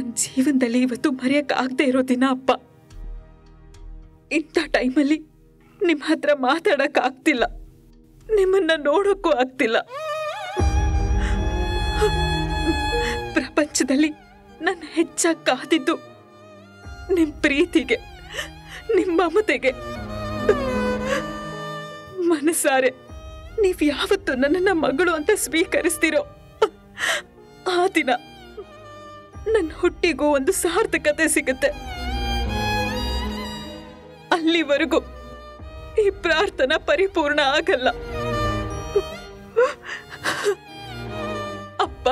ನನ್ನ ಜೀವನದಲ್ಲಿ ಇವತ್ತು ಮರೆಯಕ್ಕಾಗದೇ ಇರೋ ದಿನ ಅಪ್ಪ. ಇಂಥ ಟೈಮಲ್ಲಿ ನಿಮ್ಮ ಹತ್ರ ಮಾತಾಡಕ್ಕಾಗ್ತಿಲ್ಲ, ನಿಮ್ಮನ್ನ ನೋಡೋಕ್ಕೂ ಆಗ್ತಿಲ್ಲ. ಪ್ರಪಂಚದಲ್ಲಿ ನನ್ನ ಹೆಚ್ಚಾಗಿ ಕಾದಿದ್ದು ನಿಮ್ಮ ಪ್ರೀತಿಗೆ, ನಿಮ್ಮ ಮಮತೆಗೆ. ಮನಸಾರೆ ನೀವು ಯಾವತ್ತು ನನ್ನನ್ನ ಮಗಳು ಅಂತ ಸ್ವೀಕರಿಸ್ತೀರೋ ಆ ದಿನ ನನ್ನ ಹುಟ್ಟಿಗೂ ಒಂದು ಸಾರ್ಥಕತೆ ಸಿಗುತ್ತೆ. ಅಲ್ಲಿವರೆಗೂ ಈ ಪ್ರಾರ್ಥನಾ ಪರಿಪೂರ್ಣ ಆಗಲ್ಲ. ಅಪ್ಪ,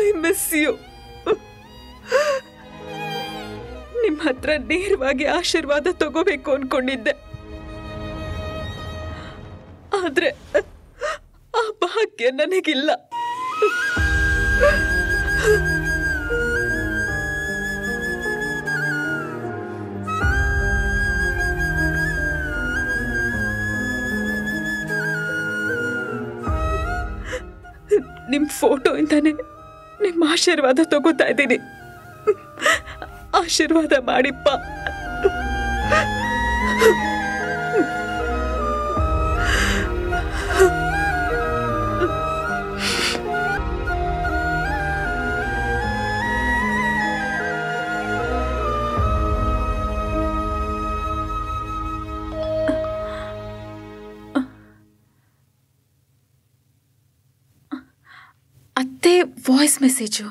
ಐ ಮಿಸ್ ಯು. ನಿಮ್ಮ ಹತ್ರ ನೇರವಾಗಿ ಆಶೀರ್ವಾದ ತಗೋಬೇಕು ಅನ್ಕೊಂಡಿದ್ದೆ, ಆದ್ರೆ ಆ ಭಾಗ್ಯ ನನಗಿಲ್ಲ. ನಿಮ್ ಫೋಟೋ ಇಂದಾನೆ ನಿಮ್ಮ ಆಶೀರ್ವಾದ ತಗೋತಾ ಇದ್ದೀನಿ. ಆಶೀರ್ವಾದ ಮಾಡಿಪ್ಪ. ಅತ್ತೆ ವಾಯ್ಸ್ ಮೆಸೇಜು.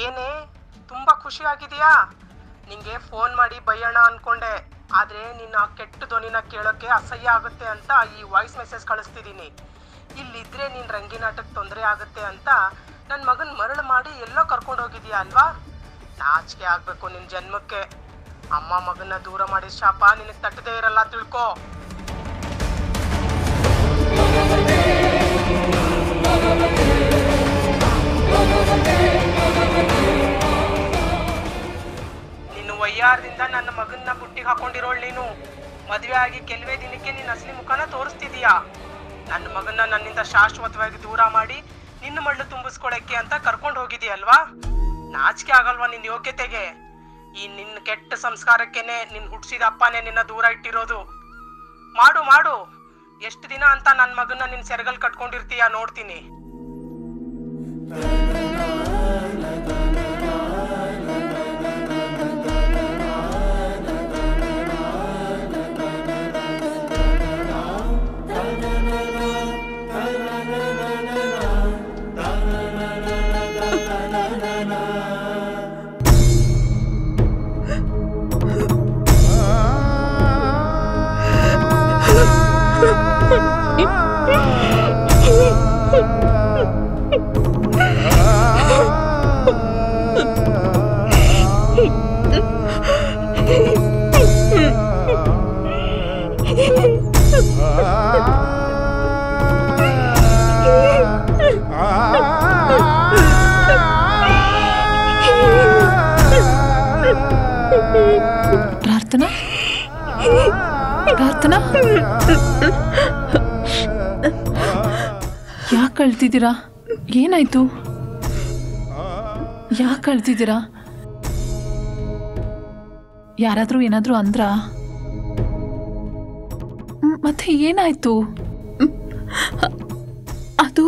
ಏನೇ ತುಂಬಾ ಖುಷಿ ಆಗಿದೆಯಾ? ನಿಂಗೆ ಫೋನ್ ಮಾಡಿ ಬೈಯೋಣ ಅನ್ಕೊಂಡೆ, ಆದ್ರೆ ನಿನ್ನ ಕೆಟ್ಟ ಧ್ವನಿನ ಕೇಳೋಕೆ ಅಸಹ್ಯ ಆಗುತ್ತೆ ಅಂತ ಈ ವಾಯ್ಸ್ ಮೆಸೇಜ್ ಕಳಿಸ್ತಿದ್ದೀನಿ. ಇಲ್ಲಿದ್ರೆ ನಿನ್ ರಂಗಿನಾಟಕ್ಕೆ ತೊಂದರೆ ಆಗುತ್ತೆ ಅಂತ ನನ್ನ ಮಗನ್ ಮರಳು ಮಾಡಿ ಎಲ್ಲೋ ಕರ್ಕೊಂಡು ಹೋಗಿದೀಯಾ ಅಲ್ವಾ? ನಾಚಿಕೆ ಆಗ್ಬೇಕು ನಿನ್ ಜನ್ಮಕ್ಕೆ. ಅಮ್ಮ ಮಗನ್ನ ದೂರ ಮಾಡಿದ ಶಾಪ ನಿನಗೆ ತಟ್ಟದೇ ಇರಲ್ಲ, ತಿಳ್ಕೊ. ನಿನ್ನ ವಯ್ಯಾರದಿಂದ ನನ್ನ ಮಗನ್ನ ಬುಟ್ಟಿಗೆ ಹಾಕೊಂಡಿರೋಳು ನೀನು. ಮದುವೆ ಆಗಿ ಕೆಲವೇ ದಿನಕ್ಕೆ ನಿನ್ನ ಅಸಲಿ ಮುಖನ ತೋರಿಸ್ತಿದೀಯಾ. ನನ್ನ ಮಗನ್ನ ನನ್ನಿಂದ ಶಾಶ್ವತವಾಗಿ ದೂರ ಮಾಡಿ ನಿನ್ನ ಮಳ್ಳು ತುಂಬಿಸ್ಕೊಳಕ್ಕೆ ಅಂತ ಕರ್ಕೊಂಡು ಹೋಗಿದೀಯಲ್ವಾ? ನಾಚಿಕೆ ಆಗಲ್ವಾ ನಿನ್ನ ಯೋಗ್ಯತೆಗೆ? ಈ ನಿನ್ನ ಕೆಟ್ಟ ಸಂಸ್ಕಾರಕ್ಕೆನೆ ನಿನ್ನ ಹುಟ್ಟಿಸಿದ ಅಪ್ಪನೇ ನಿನ್ನ ದೂರ ಇಟ್ಟಿರೋದು. ಮಾಡು ಮಾಡು, ಎಷ್ಟು ದಿನ ಅಂತ ನನ್ನ ಮಗನ್ನ ನಿನ್ನ ಸೆರಗಲ್ ಕಟ್ಕೊಂಡಿರ್ತೀಯ ನೋಡ್ತೀನಿ. ಪ್ರಾರ್ಥನಾ, ಪ್ರಾರ್ಥನಾ, ಯಾಕೆ ಅಳ್ತಿದ್ದೀರಾ? ಏನಾಯ್ತು? ಯಾಕೆ ಅಳ್ತಿದ್ದೀರಾ? ಯಾರಾದ್ರೂ ಏನಾದ್ರೂ ಅಂದ್ರ? ಮತ್ತೆ ಏನಾಯ್ತು? ಅದು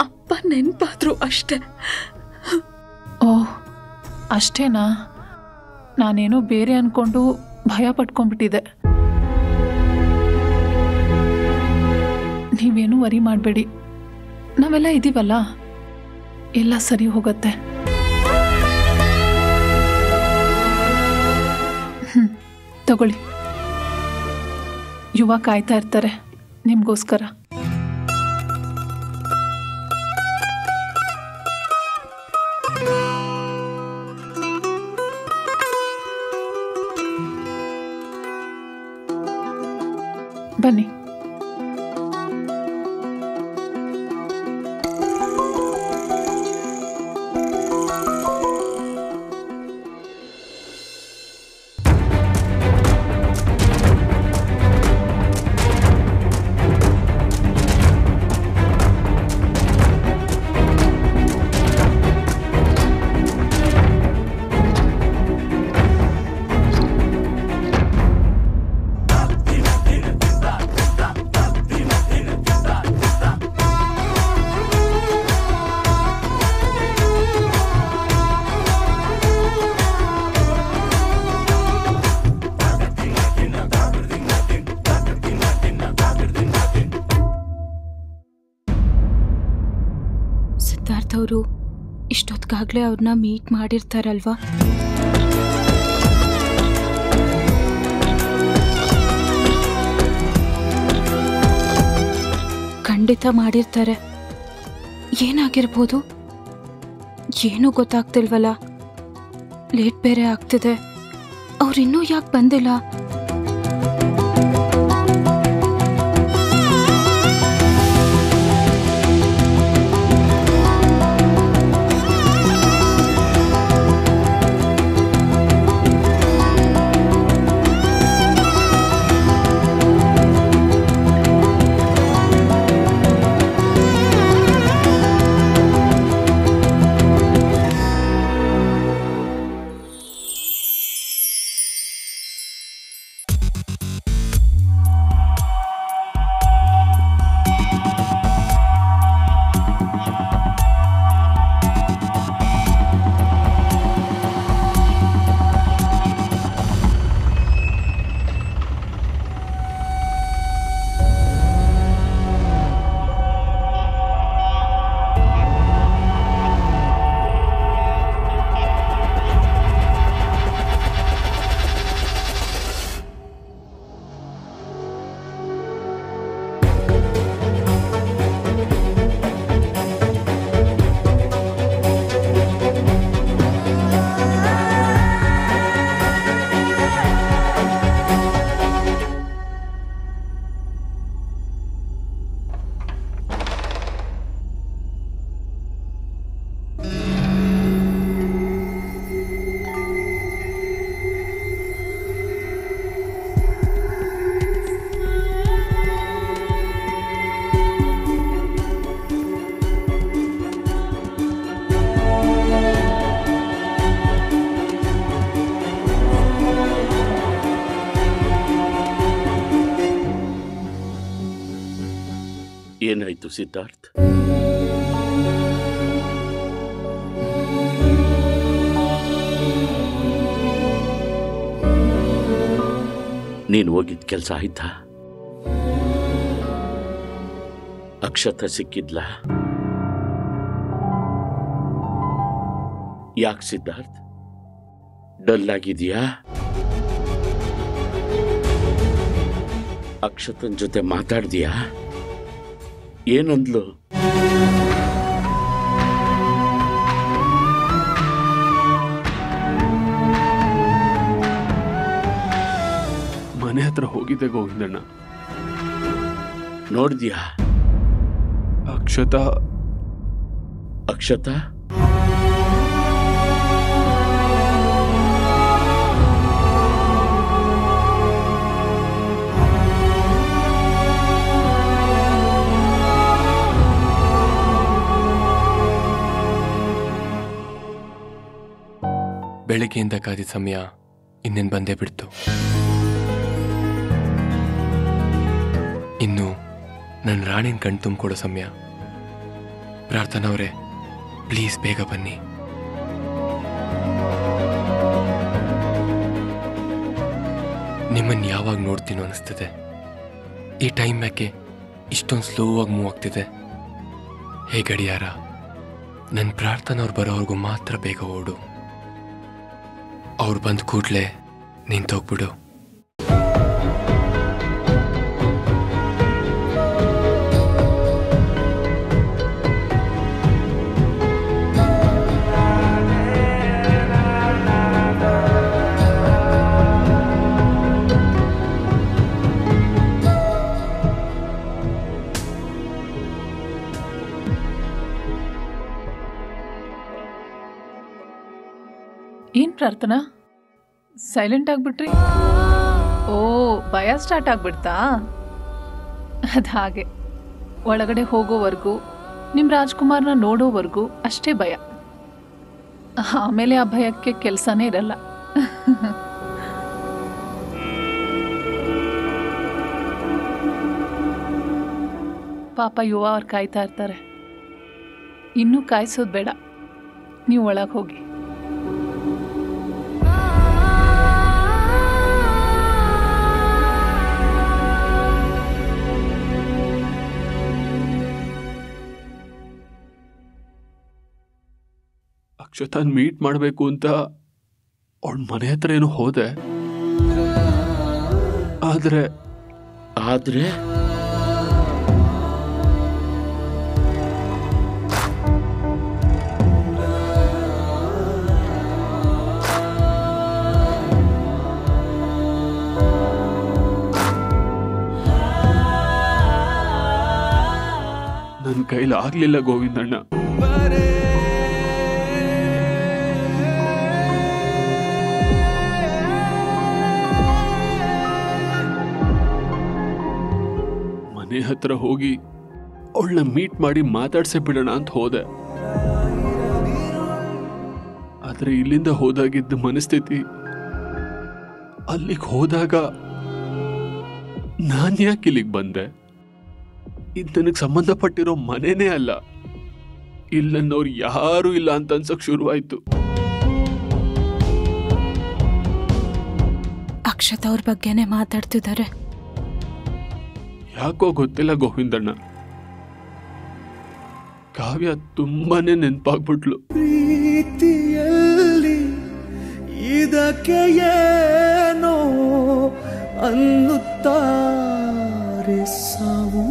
ಅಪ್ಪ ನೆನಪಾದ್ರು ಅಷ್ಟೇ. ಓಹ್, ಅಷ್ಟೇನಾ? ನಾನೇನೋ ಬೇರೆ ಅನ್ಕೊಂಡು ಭಯ ಪಟ್ಕೊಂಡ್ಬಿಟ್ಟಿದೆ. ನೀವೇನು ವರಿ ಮಾಡಬೇಡಿ, ನಾವೆಲ್ಲ ಇದೀವಲ್ಲ, ಎಲ್ಲ ಸರಿ ಹೋಗುತ್ತೆ. ತಗೊಳ್ಳಿ, ಯುವ ಕಾಯ್ತಾ ಇರ್ತಾರೆ ನಿಮಗೋಸ್ಕರ. ಬನ್ನಿ. ಸಿದ್ಧಾರ್ಥ್ ಅವರು ಇಷ್ಟೊತ್ತಿಗಾಗಲೇ ಅವ್ರನ್ನ ಮೀಟ್ ಮಾಡಿರ್ತಾರಲ್ವಾ? ಖಂಡಿತ ಮಾಡಿರ್ತಾರೆ. ಏನಾಗಿರ್ಬೋದು? ಏನೂ ಗೊತ್ತಾಗ್ತಿಲ್ವಲ್ಲ. ಲೇಟ್ ಬೇರೆ ಆಗ್ತಿದೆ. ಅವ್ರಿನ್ನೂ ಯಾಕೆ ಬಂದಿಲ್ಲ? ಏನಾಯ್ತು ಸಿದ್ಧಾರ್ಥ್? ನೀನು ಹೋಗಿದ್ದ ಕೆಲಸ ಆಯ್ತಾ? ಅಕ್ಷತ ಸಿಕ್ಕಿದ್ಲ? ಯಾಕೆ ಸಿದ್ಧಾರ್ಥ್ ಡಲ್ ಆಗಿದೆಯಾ? ಅಕ್ಷತನ್ ಜೊತೆ ಮಾತಾಡ್ದಿಯಾ? ಏನಂದ್ಲು? ಮನೆ ಹತ್ರ ಹೋಗಿದ್ದೆ ಗೋವಿಂದಣ್ಣ. ನೋಡಿದ್ಯಾ? ಅಕ್ಷತಾ ಬೆಳಗ್ಗೆಯಿಂದ ಕಾದಿದ ಸಮಯ ಇನ್ನೇನು ಬಂದೇ ಬಿಡ್ತು. ಇನ್ನು ನನ್ನ ರಾಣಿನ ಕಣ್ ತುಂಬಿಕೊಡೋ ಸಮಯ. ಪ್ರಾರ್ಥನಾ ಅವರೇ, ಪ್ಲೀಸ್ ಬೇಗ ಬನ್ನಿ. ನಿಮ್ಮನ್ನು ಯಾವಾಗ ನೋಡ್ತೀನೋ ಅನಿಸ್ತದೆ. ಈ ಟೈಮ್ ಯಾಕೆ ಇಷ್ಟೊಂದು ಸ್ಲೋ ಆಗಿ ಮೂವ್ ಆಗ್ತಿದೆ? ಹೇ ಗಡಿಯಾರ, ನನ್ನ ಪ್ರಾರ್ಥನಾ ಅವ್ರು ಬರೋವರೆಗೂ ಮಾತ್ರ ಬೇಗ ಓಡು. ಅವ್ರು ಬಂದ ಕೂಡಲೇ ನಿಂತೋಗ್ಬಿಡು. ಏನ್ ಪ್ರಾರ್ಥನಾ, ಸೈಲೆಂಟ್ ಆಗ್ಬಿಟ್ರಿ? ಓ, ಭಯ ಸ್ಟಾರ್ಟ್ ಆಗ್ಬಿಡ್ತಾ? ಅದು ಹಾಗೆ, ಒಳಗಡೆ ಹೋಗೋವರೆಗೂ ನಿಮ್ಮ ರಾಜ್ಕುಮಾರ್ನ ನೋಡೋವರೆಗೂ ಅಷ್ಟೇ ಭಯ. ಆಮೇಲೆ ಆ ಭಯಕ್ಕೆ ಕೆಲಸನೇ ಇರಲ್ಲ. ಪಾಪ ಯುವ ಅವ್ರು ಕಾಯ್ತಾ ಇರ್ತಾರೆ. ಇನ್ನೂ ಕಾಯಿಸೋದು ಬೇಡ, ನೀವು ಒಳಗೆ ಹೋಗಿ. ಅಕ್ಷತಾನ್ ಮೀಟ್ ಮಾಡಬೇಕು ಅಂತ ಅವಳ ಮನೆ ಹತ್ರ ಏನೋ ಹೋದೆ. ಆದ್ರೆ ಆದ್ರೆ ನನ್ನ ಕೈಲಿ ಆಗ್ಲಿಲ್ಲ ಗೋವಿಂದಣ್ಣ. ಮನೆ ಹತ್ರ ಹೋಗಿ ಅವಳನ್ನ ಮೀಟ್ ಮಾಡಿ ಮಾತಾಡ್ಸೇ ಬಿಡೋಣ ಅಂತ ಹೋದೆ. ಆದ್ರೆ ಇಲ್ಲಿಂದ ಹೋದಾಗಿದ್ದ ಮನಸ್ಥಿತಿ, ಅಲ್ಲಿಗೆ ಹೋದಾಗ ನಾನು ಯಾಕೆ ಇಲ್ಲಿಗೆ ಬಂದೆ? ಇದು ನನಗೆ ಸಂಬಂಧಪಟ್ಟಿರೋ ಮನೆನೇ ಅಲ್ಲ. ಇಲ್ಲನ್ನೋರು ಯಾರು ಇಲ್ಲ ಅಂತ ಅನ್ಸಕ್ ಶುರುವಾಯ್ತು. ಅಕ್ಷತಾ ಅವ್ರ ಬಗ್ಗೆನೇ ಮಾತಾಡ್ತಿದ್ದಾರೆ. ಯಾಕೋ ಗೊತ್ತಿಲ್ಲ ಗೋವಿಂದಣ್ಣ, ಕಾವ್ಯ ತುಂಬಾನೇ ನೆನಪಾಗ್ಬಿಟ್ಲು. ಪ್ರೀತಿಯಲ್ಲಿ ಇದಕ್ಕೆ ಏನೋ ಅನ್ನುತ್ತಾರೆ ಸಾವು.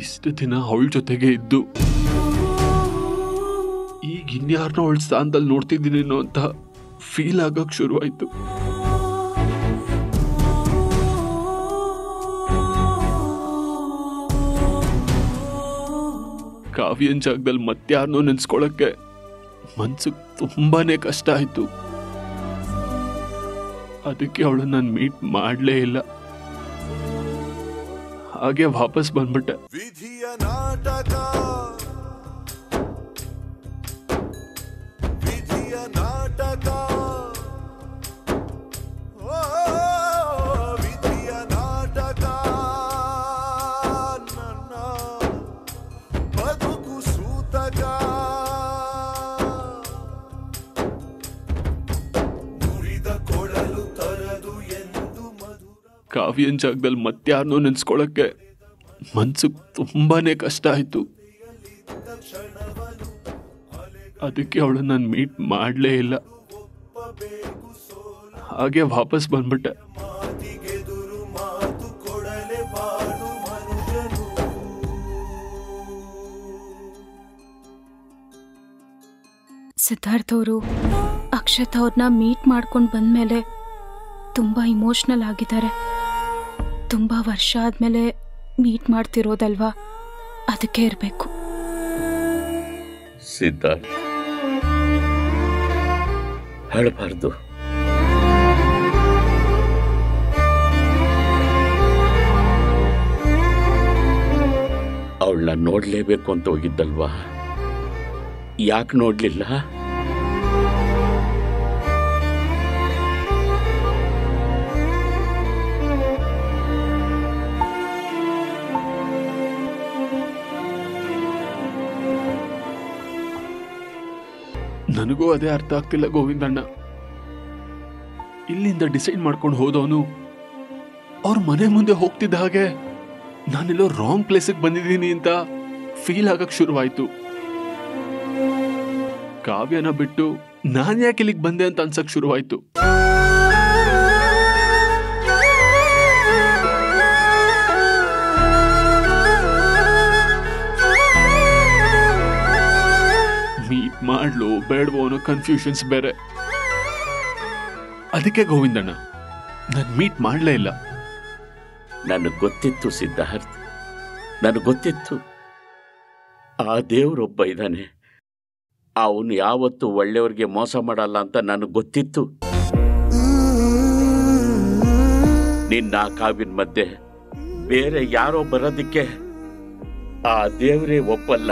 ಇಷ್ಟು ದಿನ ಅವಳ ಜೊತೆಗೆ ಇದ್ದು ಈಗ ಇನ್ಯಾರನ್ನೋ ಅವಳ ಸ್ಥಾನದಲ್ಲಿ ನೋಡ್ತಿದ್ದೀನೇನೋ ಅಂತ ಫೀಲ್ ಆಗಕ್ ಶುರುವಾಯ್ತು. ಕಾವ್ಯನ್ ಜಾಗದಲ್ಲಿ ಮತ್ಯಾರನ್ನೋ ನೆನ್ಸ್ಕೊಳಕ್ಕೆ ಮನ್ಸು ತುಂಬಾನೇ ಕಷ್ಟ ಆಯ್ತು. ಅದಕ್ಕೆ ಅವಳನ್ನ ನಾನು ಮೀಟ್ ಮಾಡಲೇ ಇಲ್ಲ. ಹಾಗೆ ವಾಪಸ್ ಬಂದ್ಬಿಟ್ಟೆ. ವಿಧಿಯ ನಾಟಕ, ವಿಧಿಯ ನಾಟಕ, ಓ ವಿಧಿಯ ನಾಟಕ, ನನ್ನ ಬದುಕು ಸೂತಕ, ಮುರಿದ ಕೊಡಲು ತರದು ಎಂದು ಮಧುರ. ಕಾವ್ಯನ್ ಜಾಗದಲ್ಲಿ ಮತ್ಯಾರನ್ನೋ ನೆನ್ಸ್ಕೊಳಕ್ಕೆ ಮನ್ಸು ತುಂಬಾನೇ ಕಷ್ಟ ಆಯ್ತು. ಅದಕ್ಕೆ ಅವಳನ್ನ ನಾನು ಮೀಟ್ ಮಾಡಲೇ ಇಲ್ಲ. ಹಾಗೆ ವಾಪಸ್ ಬಂದ್ಬಿಟ್ಟೆ. ಸಿದ್ಧಾರ್ಥ್ ಅವರು ಅಕ್ಷತಾ ಅವ್ರನ್ನ ಮೀಟ್ ಮಾಡ್ಕೊಂಡು ಬಂದ್ಮೇಲೆ ತುಂಬ ಇಮೋಷ್ನಲ್ ಆಗಿದ್ದಾರೆ. ತುಂಬ ವರ್ಷ ಆದಮೇಲೆ ಮೀಟ್ ಮಾಡ್ತಿರೋದಲ್ವಾ, ಅದಕ್ಕೆ ಇರಬೇಕು. ಸಿದ್ಧಾರ್ಥ್, ಹೇಳಬಾರ್ದು. ಅವಳನ್ನ ನೋಡ್ಲೇಬೇಕು ಅಂತ ಹೋಗಿದ್ದಲ್ವಾ, ಯಾಕೆ ನೋಡ್ಲಿಲ್ಲ? ನನಗೂ ಅದೇ ಅರ್ಥ ಆಗ್ತಿಲ್ಲ ಗೋವಿಂದಣ್ಣ. ಇಲ್ಲಿಂದ ಡಿಸೈಡ್ ಮಾಡ್ಕೊಂಡು ಹೋದವನು ಅವ್ರ ಮನೆ ಮುಂದೆ ಹೋಗ್ತಿದ್ದ ಹಾಗೆ ನಾನೆಲ್ಲೋ ರಾಂಗ್ ಪ್ಲೇಸಿಗೆ ಬಂದಿದ್ದೀನಿ ಅಂತ ಫೀಲ್ ಆಗಕ್ ಶುರುವಾಯ್ತು. ಕಾವ್ಯನ ಬಿಟ್ಟು ನಾನು ಯಾಕೆ ಇಲ್ಲಿಗೆ ಬಂದೆ ಅಂತ ಅನ್ಸಕ್ ಶುರುವಾಯ್ತು. ಮೀಟ್ ಮಾಡ್ಲು ಬೇಡವೋ ಅನ್ನೋ ಕನ್ಫ್ಯೂಷನ್ಸ್ ಬೇರೆ. ಅದಕ್ಕೆ ಗೋವಿಂದಣ್ಣ ನಾನು ಮೀಟ್ ಮಾಡಲೇ ಇಲ್ಲ. ನನಗೆ ಗೊತ್ತಿತ್ತು ಸಿದ್ಧಾರ್ಥ್, ನನಗೆ ಗೊತ್ತಿತ್ತು. ಆ ದೇವರೊಬ್ಬ ಇದ್ದಾನೆ, ಅವನು ಯಾವತ್ತೂ ಒಳ್ಳೆಯವ್ರಿಗೆ ಮೋಸ ಮಾಡಲ್ಲ ಅಂತ ನನಗೆ ಗೊತ್ತಿತ್ತು. ನಿನ್ನ ಕಾವಿನ ಮಧ್ಯೆ ಬೇರೆ ಯಾರೋ ಬರೋದಕ್ಕೆ ಆ ದೇವರೇ ಒಪ್ಪಲ್ಲ.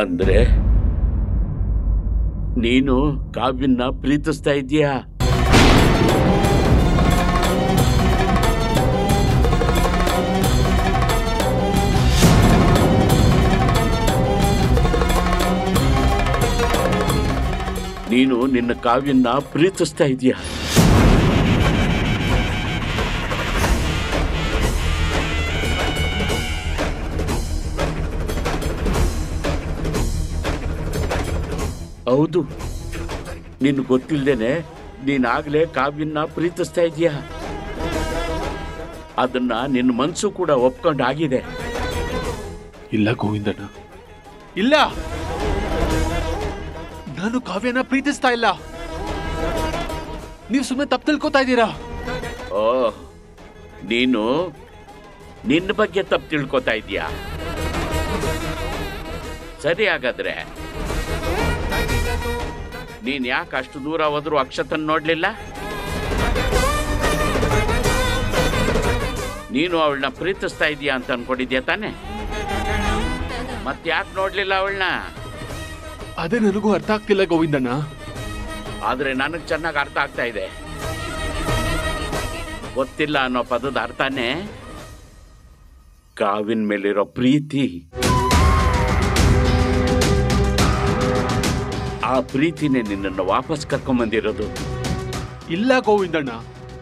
ಅಂದ್ರೆ ನೀನು ಕಾವ್ಯನ್ನ ಪ್ರೀತಿಸ್ತಾ ಇದೀಯಾ? ನೀನು ನಿನ್ನ ಕಾವ್ಯನ್ನ ಪ್ರೀತಿಸ್ತಾ ಇದೀಯಾ? ಹೌದು, ನಿನ್ ಗೊತ್ತಿಲ್ದೇನೆ ನೀನಾಗ್ಲೇ ಕಾವ್ಯನ್ನ ಪ್ರೀತಿಸ್ತಾ ಇದೀಯ. ಅದನ್ನ ನಿನ್ನ ಮನ್ಸು ಕೂಡ ಒಪ್ಕೊಂಡಾಗಿದೆ. ಇಲ್ಲ ಗೋವಿಂದಣ್ಣ, ಇಲ್ಲ, ನಾನು ಕಾವ್ಯನ ಪ್ರೀತಿಸ್ತಾ ಇಲ್ಲ. ನೀವು ಸುಮ್ಮನೆ ತಪ್ಪು ತಿಳ್ಕೊತಾ ಇದ್ದೀರಾ. ಓ, ನೀನು ನಿನ್ನ ಬಗ್ಗೆ ತಪ್ಪು ತಿಳ್ಕೊತಾ ಇದೀಯಾ? ಸರಿ, ಹಾಗಾದ್ರೆ ನೀನ್ ಯಾಕೆ ಅಷ್ಟು ದೂರ ಹೋದ್ರು ಅಕ್ಷತನ್ ನೋಡ್ಲಿಲ್ಲ? ನೀನು ಅವಳನ್ನ ಪ್ರೀತಿಸ್ತಾ ಇದೀಯಾ ಅಂತ ಅನ್ಕೊಂಡಿದ್ಯಾ ತಾನೆ? ಮತ್ತ್ಯಾಕೆ ನೋಡ್ಲಿಲ್ಲ ಅವಳನ್ನ? ಅದೇ ನನಗೂ ಅರ್ಥ ಆಗ್ತಿಲ್ಲ ಗೋವಿಂದಣ್ಣ. ಆದ್ರೆ ನನಗ್ ಚೆನ್ನಾಗಿ ಅರ್ಥ ಆಗ್ತಾ ಇದೆ. ಗೊತ್ತಿಲ್ಲ ಅನ್ನೋ ಪದದ ಅರ್ಥನೇ ಕಾವಿನ ಮೇಲಿರೋ ಪ್ರೀತಿ. ಆ ಪ್ರೀತಿನೇ ನಿನ್ನನ್ನು ವಾಪಸ್ ಕರ್ಕೊಂಬಂದಿರೋದು. ಇಲ್ಲ ಗೋವಿಂದಣ್ಣ,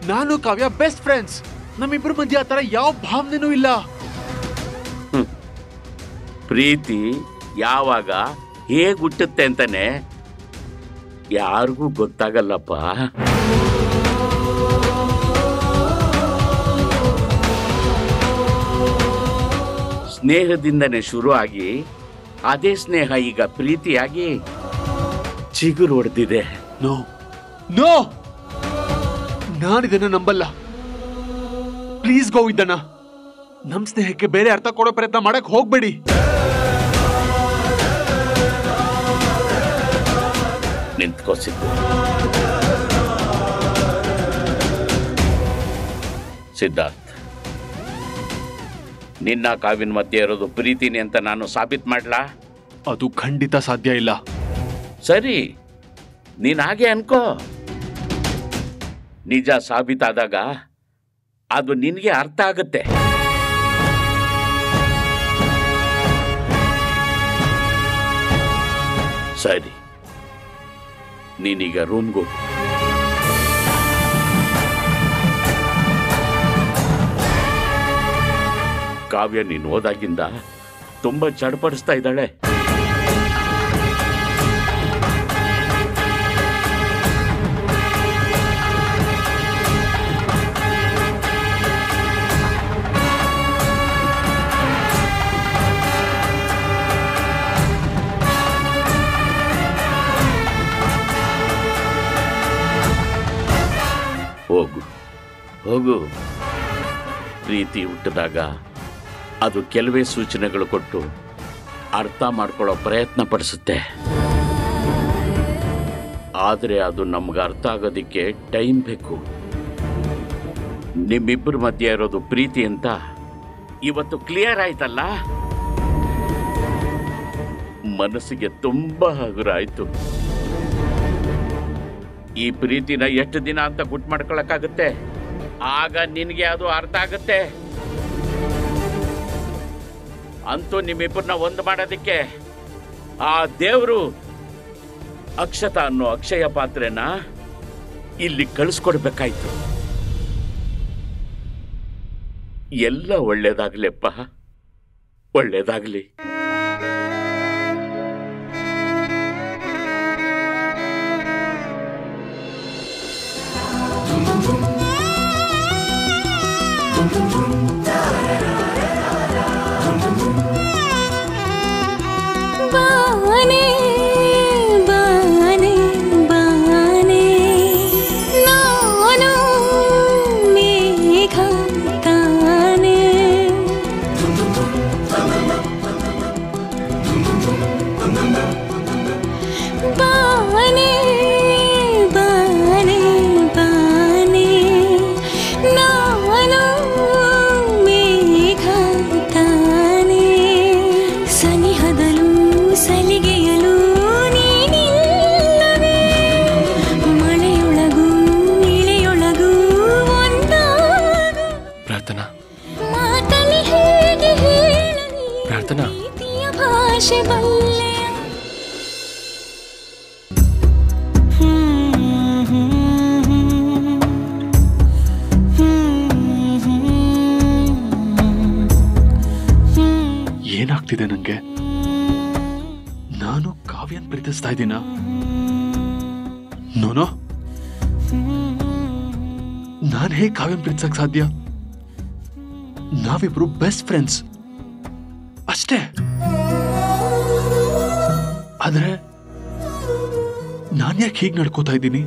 ನಾನು ಕಾವ್ಯ ಬೆಸ್ಟ್ ಫ್ರೆಂಡ್ಸ್. ನಮ್ಮಿಬ್ರ ಮಧ್ಯೆ ಆ ತರ ಯಾವ ಭಾವನೆನೂ ಇಲ್ಲ. ಪ್ರೀತಿ ಯಾವಾಗ ಹೇಗ್ ಹುಟ್ಟುತ್ತೆ ಅಂತಾನೆ ಯಾರಿಗೂ ಗೊತ್ತಾಗಲ್ಲಪ್ಪ. ಸ್ನೇಹದಿಂದನೇ ಶುರು ಆಗಿ ಅದೇ ಸ್ನೇಹ ಈಗ ಪ್ರೀತಿಯಾಗಿ ಚಿಗುರು ಹೊಡೆದಿದೆ. ನೋ ನೋ, ನಾನಿದನ್ನ ನಂಬಲ್ಲ. ಪ್ಲೀಸ್ ಗೋವಿಂದಣ್ಣ, ನಮ್ ಸ್ನೇಹಕ್ಕೆ ಬೇರೆ ಅರ್ಥ ಕೊಡೋ ಪ್ರಯತ್ನ ಮಾಡಕ್ ಹೋಗ್ಬೇಡಿ. ನಿಂತ್ಕೋ ಸಿದ್ದು. ಸಿದ್ಧಾರ್ಥ್, ನಿನ್ನ ಕಾವಿನ ಮಧ್ಯೆ ಇರೋದು ಪ್ರೀತಿನಿ ಅಂತ ನಾನು ಸಾಬೀತು ಮಾಡ್ಲಾ? ಅದು ಖಂಡಿತ ಸಾಧ್ಯ ಇಲ್ಲ. ಸರಿ, ನೀನ್ ಹಾಗೆ ಅನ್ಕೋ. ನಿಜ ಸಾಬೀತಾದಾಗ ಅದು ನಿನಗೆ ಅರ್ಥ ಆಗುತ್ತೆ. ಸರಿ, ನೀನೀಗ ರೂಮ್ಗೂ. ಕಾವ್ಯ ನೀನು ಹೋದಾಗಿಂದ ತುಂಬಾ ಚಡ್ಪಡಿಸ್ತಾ ಇದ್ದಾಳೆ. ಹೋಗು ಹೋಗು. ಪ್ರೀತಿ ಹುಟ್ಟಿದಾಗ ಅದು ಕೆಲವೇ ಸೂಚನೆಗಳು ಕೊಟ್ಟು ಅರ್ಥ ಮಾಡ್ಕೊಳ್ಳೋ ಪ್ರಯತ್ನ ಪಡಿಸುತ್ತೆ. ಆದರೆ ಅದು ನಮ್ಗೆ ಅರ್ಥ ಆಗೋದಕ್ಕೆ ಟೈಮ್ ಬೇಕು. ನಿಮ್ಮಿಬ್ಬರ ಮಧ್ಯೆ ಇರೋದು ಪ್ರೀತಿ ಅಂತ ಇವತ್ತು ಕ್ಲಿಯರ್ ಆಯ್ತಲ್ಲ. ಮನಸ್ಸಿಗೆ ತುಂಬಾ ಹಗುರ ಆಯ್ತು. ಈ ಪ್ರೀತಿನ ಎಷ್ಟು ದಿನ ಅಂತ ಗುಟ್ ಮಾಡ್ಕೊಳಕ್ಕಾಗುತ್ತೆ? ಆಗ ನಿನಗೆ ಅದು ಅರ್ಥ ಆಗುತ್ತೆ. ಅಂತೂ ನಿಮ್ಮಿಬ್ಬರನ್ನ ಒಂದು ಮಾಡೋದಕ್ಕೆ ಆ ದೇವರು ಅಕ್ಷತ ಅನ್ನೋ ಅಕ್ಷಯ ಪಾತ್ರೆನ ಇಲ್ಲಿ ಕಳಿಸ್ಕೊಡ್ಬೇಕಾಯ್ತು. ಎಲ್ಲ ಒಳ್ಳೇದಾಗ್ಲಿಪ್ಪ, ಒಳ್ಳೇದಾಗ್ಲಿ. ಏನಾಗ್ತಿದೆ ನಂಗೆ? ನಾನು ಕಾವ್ಯನ್ ಪ್ರೀತಿಸ್ತಾ ಇದ್ದೀನ? ನೋನೋ, ನಾನು ಹೇಗೆ ಕಾವ್ಯನ್ ಪ್ರೀತಿಸಕ್ ಸಾಧ್ಯ? ನಾವಿಬ್ರು ಬೆಸ್ಟ್ ಫ್ರೆಂಡ್ಸ್ ಅಷ್ಟೇ. ಆದ್ರೆ ನಾನು ಯಾಕೆ ಹೀಗೆ ನಡ್ಕೋತಾ ಇದ್ದೀನಿ?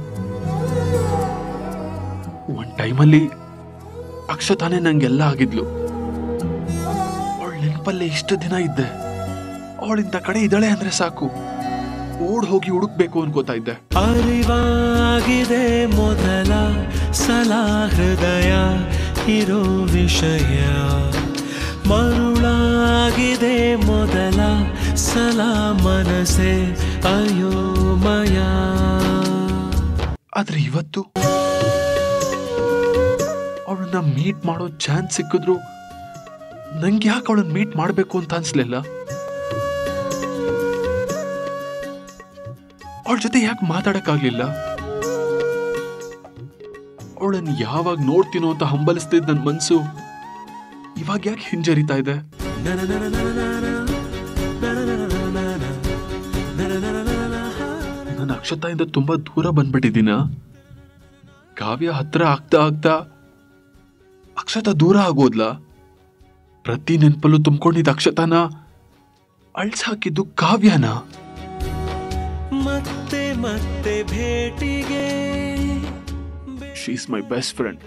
ಒಂದ್ ಟೈಮಲ್ಲಿ ಅಕ್ಷತಾನೇ ನಂಗೆಲ್ಲ ಆಗಿದ್ಲು. ಅವಳ ನೆನಪಲ್ಲೇ ಇಷ್ಟು ದಿನ ಇದ್ದೆ. ಅವಳಿಂದ ಕಡೆ ಇದ್ದಾಳೆ ಅಂದ್ರೆ ಸಾಕು, ಓಡ್ ಹೋಗಿ ಹುಡುಕ್ಬೇಕು ಅನ್ಕೋತಾ ಇದ್ದೆ. ಅರಿವಾಗಿದೆ ಮೊದಲ ಸಲ ಹೃದಯ ಇರೋ ವಿಷಯ, ಮರುಳಾಗಿದೆ ಮೊದಲ ಸಲ ಮನಸ್ಸೆ ಅಯೋಮಯ. ಆದ್ರೆ ಇವತ್ತು ಅವಳನ್ನ ಮೀಟ್ ಮಾಡೋ ಚಾನ್ಸ್ ಸಿಕ್ಕಿದ್ರು ನಂಗೆ ಯಾಕೆ ಅವಳನ್ನ ಮೀಟ್ ಮಾಡಬೇಕು ಅಂತ ಅನ್ಸ್ಲಿಲ್ಲ? ಅವಳ ಜೊತೆ ಯಾಕೆ ಮಾತಾಡಕ್ಕಾಗ್ಲಿಲ್ಲ? ಅವಳನ್ನ ಯಾವಾಗ ನೋಡ್ತೀನೋ ಅಂತ ಹಂಬಲಿಸ್ತಿದ್ದ ನನ್ನ ಮನ್ಸು ಇವಾಗ ಯಾಕೆ ಹಿಂಜರಿತಾ ಇದೆ? ನನ್ನ ಅಕ್ಷತಾಯಿಂದ ತುಂಬಾ ದೂರ ಬಂದ್ಬಿಟ್ಟಿದ್ದೀನ? ಕಾವ್ಯ ಹತ್ರ ಆಗ್ತಾ ಆಗ್ತಾ ಅಕ್ಷತಾ ದೂರ ಆಗೋದ್ಲ? ಪ್ರತಿ ನೆನಪಲ್ಲೂ ತುಂಬಿಕೊಂಡಿದ್ದ ಅಕ್ಷತಾನ ಅಳ್ಸಾಕಿದ್ದು ಕಾವ್ಯನ? ಮತ್ತೆ ಮತ್ತೆ ಭೇಟಿಗೆ she is my best friend.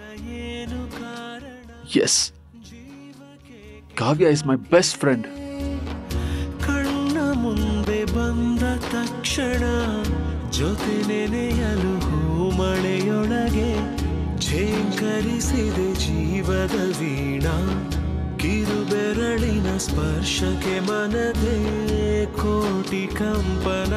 Yes, Kavya is my best friend. ಕಣ್ಣ ಮುಂದೆ ಬಂದ ತಕ್ಷಣ ಜೊತೆ ನೆನೆಯಲು ಹೂಮಳೆಯೊಳಗೆ ಝೇಂಕರಿಸಿದೆ ಜೀವದ ವೀಣಾ. ಕಿರುಬೆರಳಿನ ಸ್ಪರ್ಶಕ್ಕೆ ಮನದೇ ಕೋಟಿ ಕಂಪನ.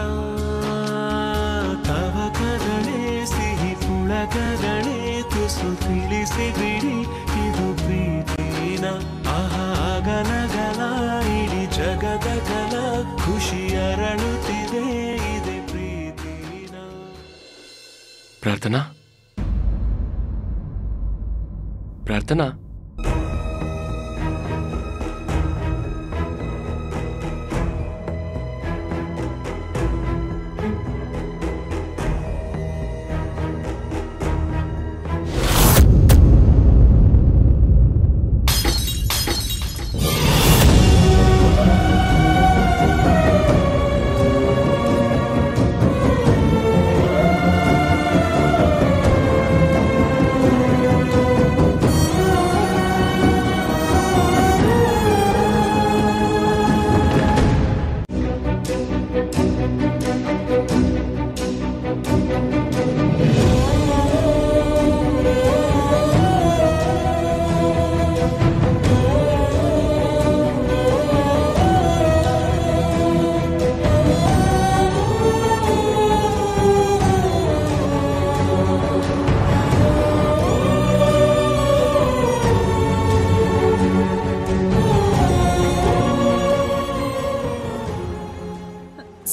ತವಕಗಳೇ ಸಿಹಿ ಪುಳಕಗಳೇ ತುಸು ತಿಳಿಸಿ ಬಿಡಿ ಇದು ಪ್ರೀತಿನ. ಅಗಲಗಲ ಇಡೀ ಜಗದ ಕಲ ಖುಷಿ ಅರಳುತ್ತಿದೆ ಇದೆ ಪ್ರೀತಿನ. ಪ್ರಾರ್ಥನಾ, ಪ್ರಾರ್ಥನಾ,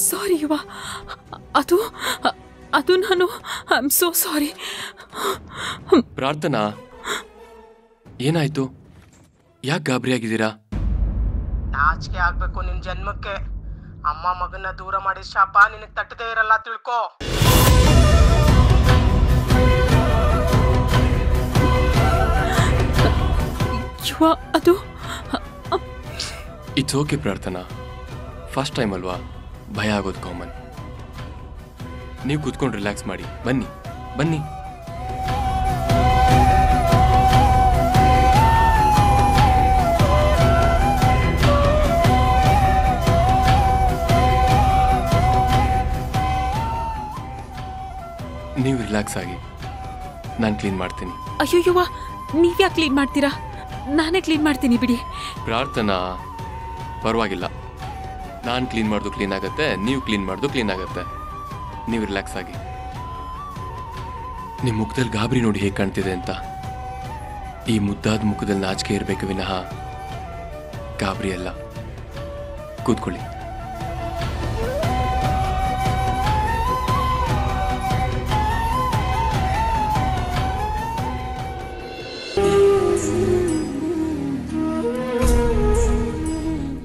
ಸಾರಿ ಯುವ, ಅದು ನಾನು ಐ ಆಮ್ ಸೋ ಸಾರಿ. ಪ್ರಾರ್ಥನಾ, ಏನಾಯ್ತು? ಯಾಕೆ ಗಾಬರಿಯಾಗಿದ್ದೀರಾ? ನಾಚಿಕೆ ಆಗ್ಬೇಕು ನಿನ್ ಜನ್ಮಕ್ಕೆ. ಅಮ್ಮ ಮಗನ್ನ ದೂರ ಮಾಡಿದ ಶಾಪ ನಿನಗೆ ತಟ್ಟದೇ ಇರಲ್ಲ, ತಿಳ್ಕೊ. ಯುವ, ಅದು ಇಟ್ಸ್ ಓಕೆ ಪ್ರಾರ್ಥನಾ, ಫಸ್ಟ್ ಟೈಮ್ ಅಲ್ವಾ, ಭಯ ಆಗೋದು ಕಾಮನ್. ನೀವು ಕೂತ್ಕೊಂಡು ರಿಲ್ಯಾಕ್ಸ್ ಮಾಡಿ. ಬನ್ನಿ ಬನ್ನಿ. ನೀವು ರಿಲ್ಯಾಕ್ಸ್ ಆಗಿ, ನಾನು ಕ್ಲೀನ್ ಮಾಡ್ತೀನಿ. ಅಯ್ಯೋ ಯುವ, ನೀವ್ಯಾಕೆ ಕ್ಲೀನ್ ಮಾಡ್ತೀರಾ? ನಾನೇ ಕ್ಲೀನ್ ಮಾಡ್ತೀನಿ ಬಿಡಿ. ಪ್ರಾರ್ಥನಾ, ಪರವಾಗಿಲ್ಲ, ನಾನು ಕ್ಲೀನ್ ಮಾಡೋದು ಕ್ಲೀನ್ ಆಗುತ್ತೆ, ನೀವು ಕ್ಲೀನ್ ಮಾಡೋದು ಕ್ಲೀನ್ ಆಗುತ್ತೆ. ನೀವು ರಿಲ್ಯಾಕ್ಸ್ ಆಗಿ. ನಿಮ್ಮ ಮುಖದಲ್ಲಿ ಗಾಬರಿ ನೋಡಿ ಹೇಗೆ ಕಾಣ್ತಿದೆ ಅಂತ. ಈ ಮುದ್ದಾದ ಮುಖದಲ್ಲಿ ನಾಚಿಕೆ ಇರಬೇಕು ವಿನಃ ಗಾಬರಿ ಅಲ್ಲ. ಕೂತ್ಕೊಳ್ಳಿ.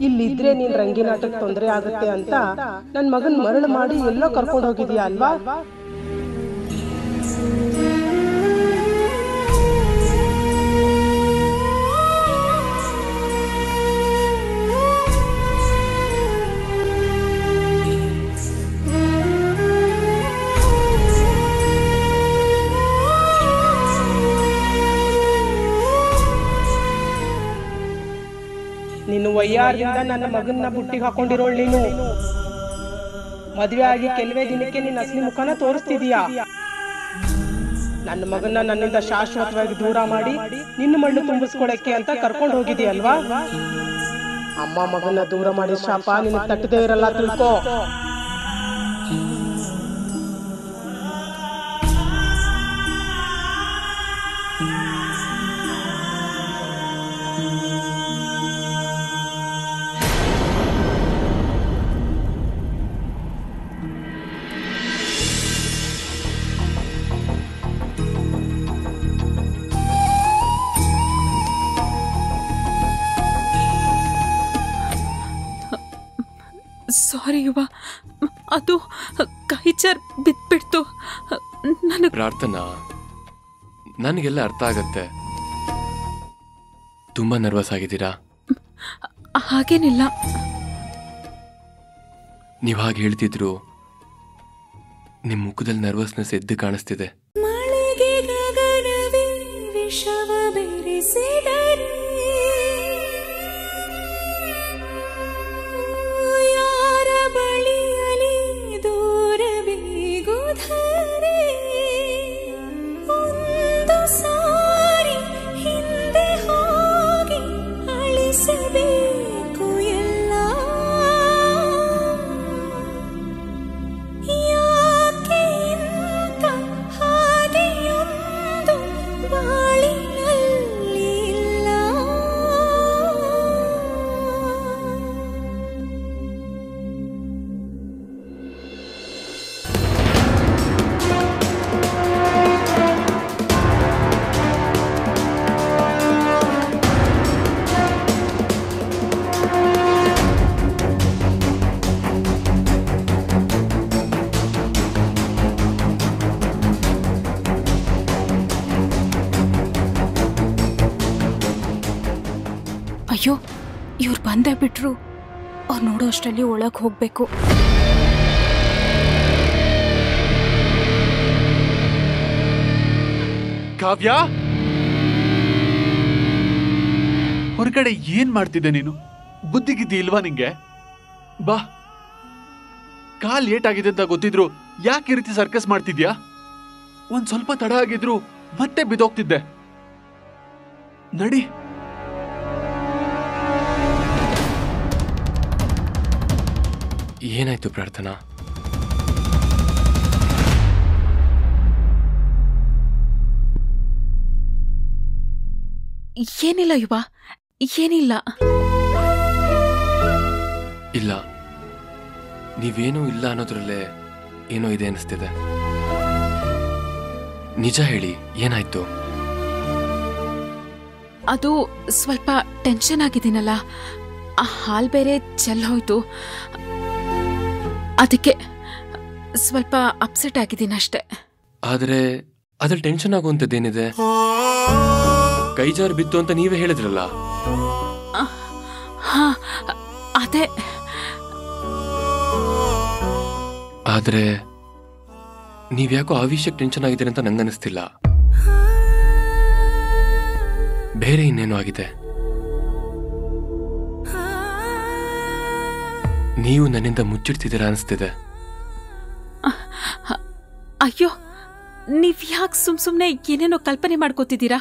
ಇಲ್ಲಿದ್ರೆ ನೀನ್ ರಂಗಿನಾಟಕ್ಕೆ ತೊಂದರೆ ಆಗುತ್ತೆ ಅಂತ ನನ್ ಮಗನ್ ಮರಳು ಮಾಡಿ ಎಲ್ಲೋ ಕರ್ಕೊಂಡು ಹೋಗಿದ್ಯಾ ಅಲ್ವಾ? ನೀನು ವಯ್ಯಾರದಿಂದ ನನ್ನ ಮಗನ್ನ ಬುಟ್ಟಿಗೆ ಹಾಕೊಂಡಿರೋಳು ನೀನು. ಮದುವೆ ಆಗಿ ಕೆಲವೇ ದಿನಕ್ಕೆ ನಿನ್ನ ಅಸಲಿ ಮುಖನ ತೋರಿಸ್ತಿದೀಯಾ. ನನ್ನ ಮಗನ್ನ ನನ್ನಿಂದ ಶಾಶ್ವತವಾಗಿ ದೂರ ಮಾಡಿ ನಿನ್ನ ಮಣ್ಣು ತುಂಬಿಸ್ಕೊಳಕ್ಕೆ ಅಂತ ಕರ್ಕೊಂಡು ಹೋಗಿದೀಯಲ್ವಾ? ಅಮ್ಮ ಮಗನ್ನ ದೂರ ಮಾಡಿ ಶಾಪ ನಿನ್ನ ತಟ್ಟದೇ ಇರಲ್ಲ, ತಿಳ್ಕೋ. ಸಾರಿ ಯುವ, ಅದು ಕೈ ಜಾರ್ ಬಿದ್ಬಿಡ್ತು. ನನಗೆ ಪ್ರಾರ್ಥನಾ, ನನಗೆಲ್ಲ ಅರ್ಥ ಆಗತ್ತೆ. ತುಂಬಾ ನರ್ವಸ್ ಆಗಿದ್ದೀರಾ? ಹಾಗೇನಿಲ್ಲ. ನೀವು ಹಾಗೆ ಹೇಳ್ತಿದ್ರು, ನಿಮ್ಮ ಮುಖದಲ್ಲಿ ನರ್ವಸ್ನೆಸ್ ಎದ್ದು ಕಾಣಿಸ್ತಿದೆ. ಅಯ್ಯೋ, ಇವ್ರು ಬಂದೇ ಬಿಟ್ರು. ಅವ್ರು ನೋಡೋ ಅಷ್ಟರಲ್ಲಿ ಒಳಗೆ ಹೋಗ್ಬೇಕು. ಕಾವ್ಯ, ಹೊರಗಡೆ ಏನ್ ಮಾಡ್ತಿದ್ದೆ ನೀನು? ಬುದ್ಧಿಗಿದ್ದಿ ಇಲ್ವಾ ನಿಂಗೆ? ಬಾ, ಕಾಲ್ ಲೇಟ್ ಆಗಿದೆ ಅಂತ ಗೊತ್ತಿದ್ರು ಯಾಕೆ ಈ ರೀತಿ ಸರ್ಕಸ್ ಮಾಡ್ತಿದ್ಯಾ? ಒಂದ್ ಸ್ವಲ್ಪ ತಡ ಆಗಿದ್ರು ಮತ್ತೆ ಬಿದ್ದೋಗ್ತಿದ್ದೆ. ನಡಿ. ಏನಾಯ್ತು ಪ್ರಾರ್ಥನಾ? ಏನಿಲ್ಲ ಯುವ, ಏನಿಲ್ಲ. ಇಲ್ಲ, ನೀವೇನೂ ಇಲ್ಲ ಅನ್ನೋದ್ರಲ್ಲೇ ಏನೋ ಇದೆ ಅನಿಸ್ತಿದೆ. ನಿಜ ಹೇಳಿ, ಏನಾಯ್ತು? ಅದು ಸ್ವಲ್ಪ ಟೆನ್ಷನ್ ಆಗಿದ್ದೀನಲ್ಲ, ಆ ಹಾಲ್ ಬೇರೆ ಚೆಲ್ಲೋಯ್ತು. ಅದಕ್ಕೆ ಸ್ವಲ್ಪ ಅಪ್ಸೆಟ್ ಆಗಿದ್ದೀನಿ ಅಷ್ಟೆ. ಆದ್ರೆ ಅದ್ರಲ್ಲಿ ಟೆನ್ಷನ್ ಆಗುವಂಥದ್ದೇನಿದೆ? ಕೈ ಜಾರು ಬಿತ್ತು ಅಂತ ನೀವೇ ಹೇಳಿದ್ರಲ್ಲ. ಹಾ, ಅದೇ. ಆದ್ರೆ ನೀವ್ಯಾಕೋ ಆ ವಿಷಯಕ್ಕೆ ಟೆನ್ಷನ್ ಆಗಿದ್ದೀರಿ ಅಂತ ನಂಗನಿಸ್ತಿಲ್ಲ. ಬೇರೆ ಇನ್ನೇನೋ ಆಗಿದೆ. ನೀವು ನನ್ನಿಂದ ಮುಚ್ಚಿಡ್ತಿದ್ದೀರಾ ಅನಿಸ್ತಿದೆ. ಅಯ್ಯೋ, ನೀವ್ ಯಾಕೆ ಸುಮ್ನೆ ಏನೇನೋ ಕಲ್ಪನೆ ಮಾಡ್ಕೋತಿದ್ದೀರಾ?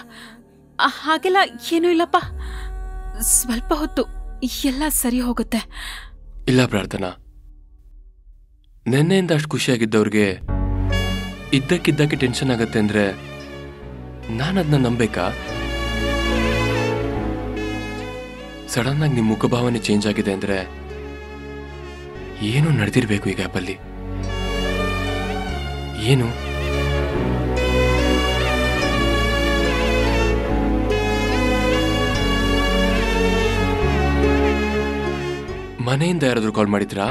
ಹಾಗೆಲ್ಲ ಏನೂ ಇಲ್ಲಪ್ಪ. ಸ್ವಲ್ಪ ಹೊತ್ತು ಎಲ್ಲ ಸರಿ ಹೋಗುತ್ತೆ. ಇಲ್ಲ ಪ್ರಾರ್ಥನಾ, ನೆನ್ನೆಯಿಂದ ಅಷ್ಟು ಖುಷಿಯಾಗಿದ್ದವ್ರಿಗೆ ಇದ್ದಕ್ಕಿದ್ದಕ್ಕೆ ಟೆನ್ಷನ್ ಆಗತ್ತೆ ಅಂದ್ರೆ ನಾನು ಅದನ್ನ ನಂಬೇಕಾ? ಸಡನ್ ಆಗಿ ನಿಮ್ಮ ಮುಖಭಾವನೆ ಚೇಂಜ್ ಆಗಿದೆ ಅಂದ್ರೆ ಏನು ನಡೆದಿರ್ಬೇಕು ಈ ಗ್ಯಾಪಲ್ಲಿ. ಏನು? ಮನೆಯಿಂದ ಯಾರಾದ್ರೂ ಕಾಲ್ ಮಾಡಿದ್ರಾ?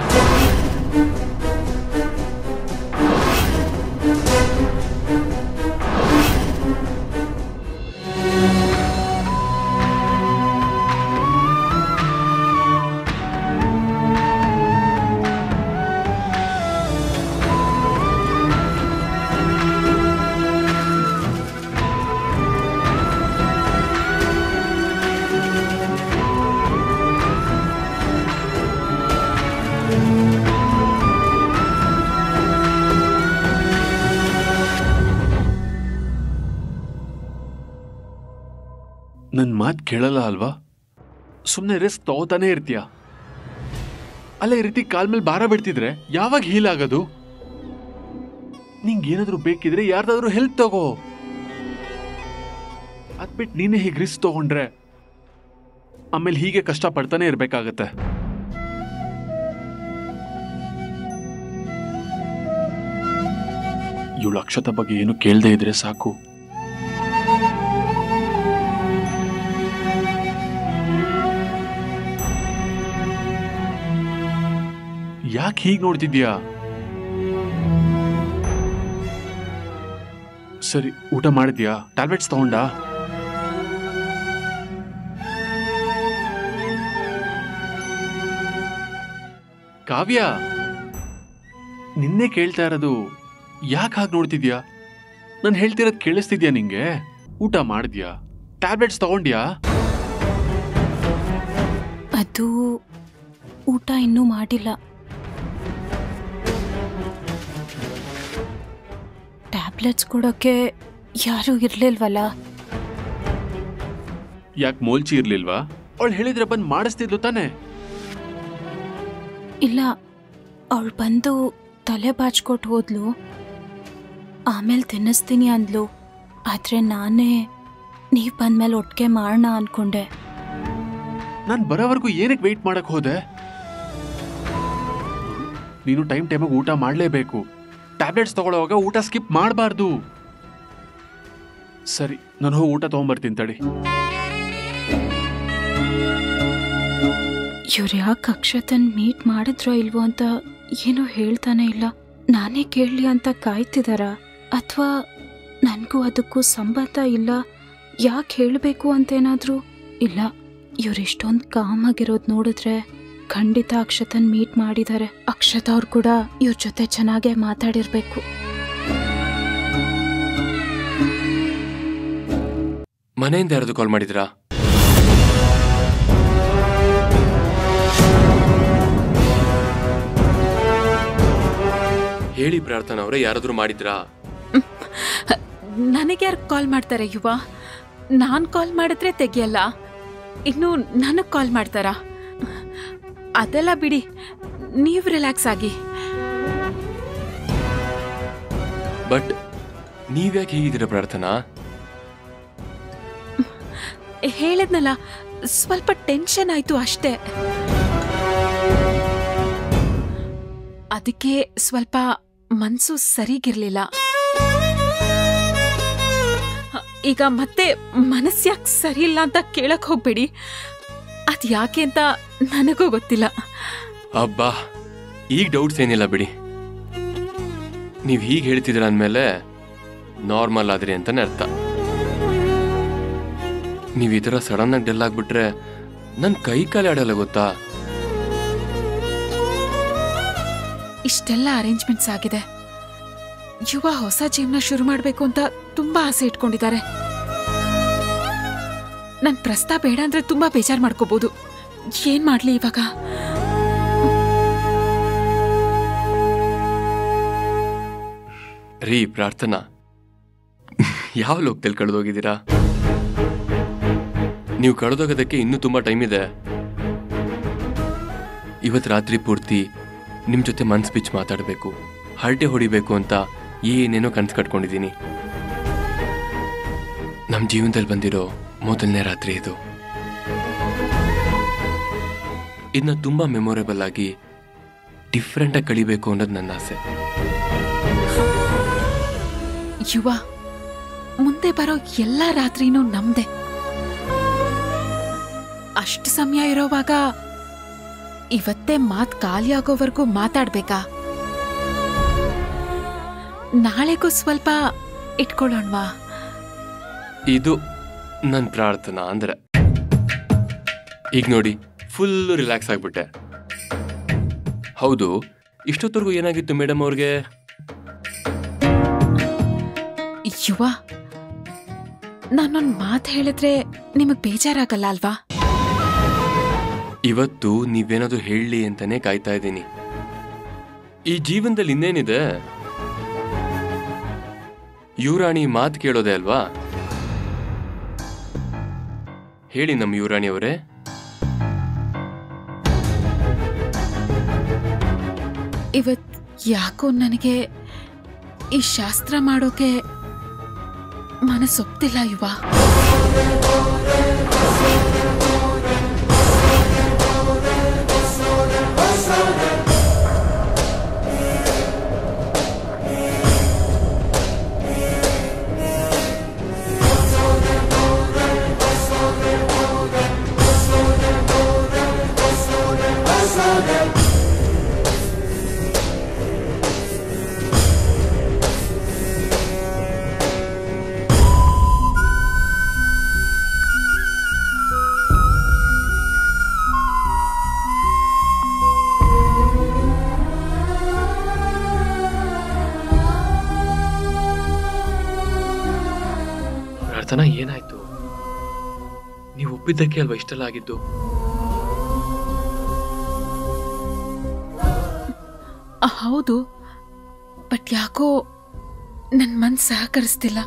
ನನ್ನ ಮಾತು ಕೇಳಲ್ಲ ಅಲ್ವಾ? ಸುಮ್ಮನೆ ರಿಸ್ಕ್ ತಗೋತಾನೆ ಇರ್ತೀಯ. ಅಲ್ಲ, ಈ ರೀತಿ ಕಾಲ್ ಮೇಲೆ ಭಾರ ಬಿಡ್ತಿದ್ರೆ ಯಾವಾಗ ಹೀಲ್ ಆಗೋದು? ನಿಂಗೆ ಏನಾದರೂ ಬೇಕಿದ್ರೆ ಯಾರ್ದಾದ್ರೂ ಹೆಲ್ಪ್ ತಗೋ. ಅದ್ಬಿಟ್ಟು ನೀನೇ ಹೀಗೆ ರಿಸ್ಕ್ ತಗೊಂಡ್ರೆ ಆಮೇಲೆ ಹೀಗೆ ಕಷ್ಟ ಪಡ್ತಾನೆ ಇರ್ಬೇಕಾಗತ್ತೆ. ಇವಳು ಅಕ್ಷತಾ ಬಗ್ಗೆ ಏನು ಕೇಳದೆ ಇದ್ರೆ ಸಾಕು. ಯಾಕೆ ಹೀಗೆ ನೋಡ್ತಿದ್ಯಾ? ಸರಿ, ಊಟ ಮಾಡಿದ್ಯಾ? ಟ್ಯಾಬ್ಲೆಟ್ಸ್ ತಗೊಂಡಾ? ಕಾವ್ಯ, ನಿನ್ನೆ ಕೇಳ್ತಾ ಇರೋದು. ಯಾಕೆ ಹಾಗೆ ನೋಡ್ತಿದ್ಯಾ? ನಾನು ಹೇಳ್ತಿರೋದು ಕೇಳಿಸ್ತಿದ್ಯಾ ನಿಂಗೆ? ಊಟ ಮಾಡಿದ್ಯಾ? ಟ್ಯಾಬ್ಲೆಟ್ಸ್ ತಗೊಂಡ್ಯಾ? ಅದು ಊಟ ಇನ್ನೂ ಮಾಡಿಲ್ಲ. ಟ್ಯಾಬ್ಲೆಟ್ಸ್ ಕೊಡೋಕೆ ಯಾರೂ ಇರ್ಲಿಲ್ವಲ್ಲ. ಯಾಕೆ ಮೋಲ್ಚಿ ಇರ್ಲಿಲ್ವಾ? ಅವಳು ಹೇಳಿದ್ರೆ ಬಂದು ಮಾಡಿಸ್ತಿದ್ಲು ತಾನೆ? ಇಲ್ಲ, ಅವಳು ಬಂದು ತಲೆ ಬಾಚ್ಕೊಟ್ಟು ಹೋದ್ಲು. ಆಮೇಲೆ ತಿನ್ನಿಸ್ತೀನಿ ಅಂದ್ಲು. ಆದ್ರೆ ನಾನೇ ನೀವ್ ಬಂದ್ಮೇಲೆ ಒಟ್ಟಿಗೆ ಮಾಡೋಣ ಅನ್ಕೊಂಡೆ. ನಾನು ಬರೋವರೆಗೂ ಏನಕ್ಕೆ ವೆಯ್ಟ್ ಮಾಡಕ್ ಹೋದೆ? ನೀನು ಟೈಮಿಗೆ ಊಟ ಮಾಡಲೇಬೇಕು. ಟ್ಯಾಬ್ಲೆಟ್ಸ್ ತಗೊಳ್ಳೋವಾಗ ಊಟ ಸ್ಕಿಪ್ ಮಾಡಬಾರ್ದು. ಸರಿ, ನಾನು ಹೋಗಿ ಊಟ ತಗೊಂಡ್ಬರ್ತೀನಿ ತಡಿ. ಇವ್ರು ಯಾಕೆ ಅಕ್ಷತನ್ ಮೀಟ್ ಮಾಡಿದ್ರೋ ಇಲ್ವೋ ಅಂತ ಏನೋ ಹೇಳ್ತಾನೆ ಇಲ್ಲ. ನಾನೇ ಕೇಳಲಿ ಅಂತ ಕಾಯ್ತಿದಾರ, ಅಥವಾ ನನಗೂ ಅದಕ್ಕೂ ಸಂಬಂಧ ಇಲ್ಲ, ಯಾಕೆ ಹೇಳಬೇಕು ಅಂತೇನಾದ್ರೂ? ಇಲ್ಲ, ಇವ್ರು ಇಷ್ಟೊಂದು ಕಾಮಾಗಿರೋದು ನೋಡಿದ್ರೆ ಖಂಡಿತ ಅಕ್ಷತನ್ ಮೀಟ್ ಮಾಡಿದ್ದಾರೆ. ಅಕ್ಷತಾ ಅವ್ರು ಕೂಡ ಇವ್ರ ಜೊತೆ ಚೆನ್ನಾಗೇ ಮಾತಾಡಿರ್ಬೇಕು. ಮನೆಯಿಂದ ಯಾರಾದ್ರು ಕಾಲ್ ಮಾಡಿದ್ರಾ? ಹೇಳಿ ಪ್ರಾರ್ಥನಾ ಅವರೇ, ಯಾರಾದ್ರೂ ಮಾಡಿದ್ರಾ? ನನಗೆ ಯಾರು ಕಾಲ್ ಮಾಡ್ತಾರೆ ಯುವ? ನಾನು ಕಾಲ್ ಮಾಡಿದ್ರೆ ತೆಗಿಯಲ್ಲ, ಇನ್ನು ನನಗೆ ಕಾಲ್ ಮಾಡ್ತಾರಾ? ಅದೆಲ್ಲ ಬಿಡಿ, ನೀವು ರಿಲ್ಯಾಕ್ಸ್ ಆಗಿ. ಬಟ್ ನೀವ್ಯಾಕೆ ಹೀಗಿದ್ದೀರಾ ಪ್ರಾರ್ಥನಾ? ಹೇಳಿದ್ನಲ್ಲ, ಸ್ವಲ್ಪ ಟೆನ್ಷನ್ ಆಯ್ತು ಅಷ್ಟೇ. ಅದಕ್ಕೆ ಸ್ವಲ್ಪ ಮನ್ಸು ಸರಿಗಿರ್ಲಿಲ್ಲ. ಈಗ ಮತ್ತೆ ಮನಸ್ಸ್ಯಾಕೆ ಸರಿ ಇಲ್ಲ ಅಂತ ಕೇಳಕ್ ಹೋಗ್ಬೇಡಿ. ಅದ್ ಯಾಕೆ ಅಂತ ನನಗೂ ಗೊತ್ತಿಲ್ಲ. ಅಬ್ಬಾ, ಈಗ ಡೌಟ್ಸ್ ಏನಿಲ್ಲ ಬಿಡಿ. ನೀವ್ ಹೀಗೆ ಹೇಳ್ತಿದ್ರ ಅಂದ್ಮೇಲೆ ನಾರ್ಮಲ್ ಆದ್ರಿ ಅಂತಾನೆ ಅರ್ಥ. ನೀವ್ ಈ ತರ ಸಡನ್ ಆಗಿ ಡೆಲ್ ಆಗ್ಬಿಟ್ರೆ ನನ್ ಕೈ ಕಾಲು ಆಡಲ್ಲ, ಗೊತ್ತಾ? ಇಷ್ಟೆಲ್ಲ ಅರೇಂಜ್ಮೆಂಟ್ಸ್ ಆಗಿದೆ. ಯುವ ಹೊಸ ಜೀವನ ಶುರು ಮಾಡ್ಬೇಕು ಅಂತ ತುಂಬಾ ಆಸೆ ಇಟ್ಕೊಂಡಿದ್ದಾರೆ. ನನ್ ಪ್ರಸ್ತಾವ ಬೇಡ ಅಂದ್ರೆ ತುಂಬಾ ಬೇಜಾರ್ ಮಾಡ್ಕೋಬಹುದು. ಏನ್ ಮಾಡ್ಲಿ ಇವಾಗ? ರೀ ಪ್ರಾರ್ಥನಾ, ಯಾವ ಲೋಕದಲ್ಲಿ ಕಳೆದೋಗಿದ್ದೀರಾ? ನೀವು ಕಳೆದೋಗೋದಕ್ಕೆ ಇನ್ನೂ ತುಂಬಾ ಟೈಮ್ ಇದೆ. ಇವತ್ತು ರಾತ್ರಿ ಪೂರ್ತಿ ನಿಮ್ ಜೊತೆ ಮನ್ಸ್ ಬಿಚ್ಚಿ ಮಾತಾಡಬೇಕು, ಹರಟೆ ಹೊಡಿಬೇಕು ಅಂತ ಏನೇನೋ ಕನ್ಸು ಕಟ್ಕೊಂಡಿದ್ದೀನಿ. ನಮ್ಮ ಜೀವನದಲ್ಲಿ ಬಂದಿರೋ ಮೊದಲನೇ ರಾತ್ರಿ ಇದು. ಇದನ್ನ ತುಂಬಾ ಮೆಮೊರೇಬಲ್ ಆಗಿ ಡಿಫ್ರೆಂಟ್ ಆಗಿ ಕಳಿಬೇಕು ಅನ್ನೋದು ನನ್ನ ಆಸೆ. ಯುವ, ಮುಂದೆ ಬರೋ ಎಲ್ಲ ರಾತ್ರಿನೂ ನಮ್ದೆ. ಅಷ್ಟು ಸಮಯ ಇರೋವಾಗ ಇವತ್ತೇ ಮಾತ್ ಖಾಲಿ ಆಗೋವರೆಗೂ ಮಾತಾಡ್ಬೇಕಾ? ನಾಳೆಗೂ ಸ್ವಲ್ಪ ಇಟ್ಕೊಳ್ಳೋಣವಾ? ಇದು ನನ್ನ ಪ್ರಾರ್ಥನಾ ಅಂದ್ರೆ. ಈಗ ನೋಡಿ, ಫುಲ್ ರಿಲ್ಯಾಕ್ಸ್ ಆಗ್ಬಿಟ್ಟೆ. ಹೌದು, ಇಷ್ಟೊತ್ತರೆಗೂ ಏನಾಗಿತ್ತು ಮೇಡಮ್ ಅವ್ರಿಗೆ? ಯುವ, ನಾನೊಂದು ಮಾತು ಹೇಳಿದ್ರೆ ನಿಮಗ್ ಬೇಜಾರಾಗಲ್ಲ ಅಲ್ವಾ? ಇವತ್ತು ನೀವೇನಾದ್ರು ಹೇಳಲಿ ಅಂತಾನೆ ಕಾಯ್ತಾ ಇದ್ದೀನಿ. ಈ ಜೀವನದಲ್ಲಿ ಇನ್ನೇನಿದೆ? ಯುವರಾಣಿ ಮಾತು ಕೇಳೋದೆ ಅಲ್ವಾ? ಹೇಳಿ ನಮ್ಮ ಯುವರಾಣಿ ಅವರೇ. ಇವತ್ ಯಾಕೋ ನನಗೆ ಈ ಶಾಸ್ತ್ರ ಮಾಡೋಕೆ ಮನಸ್ಸೊಪ್ತಿಲ್ಲ ಯುವ. ಪ್ರಾರ್ಥನಾ, ಏನಾಯ್ತು? ನೀವು ಒಪ್ಪಿದ್ದಕ್ಕೆ ಅಲ್ವಾ ಇಷ್ಟೆಲ್ಲ ಆಗಿದ್ದು? ಹೌದು, ಬಟ್ ಯಾಕೋ ನನ್ನ ಮನ್ಸು ಸಹಕರಿಸ್ತಿಲ್ಲ.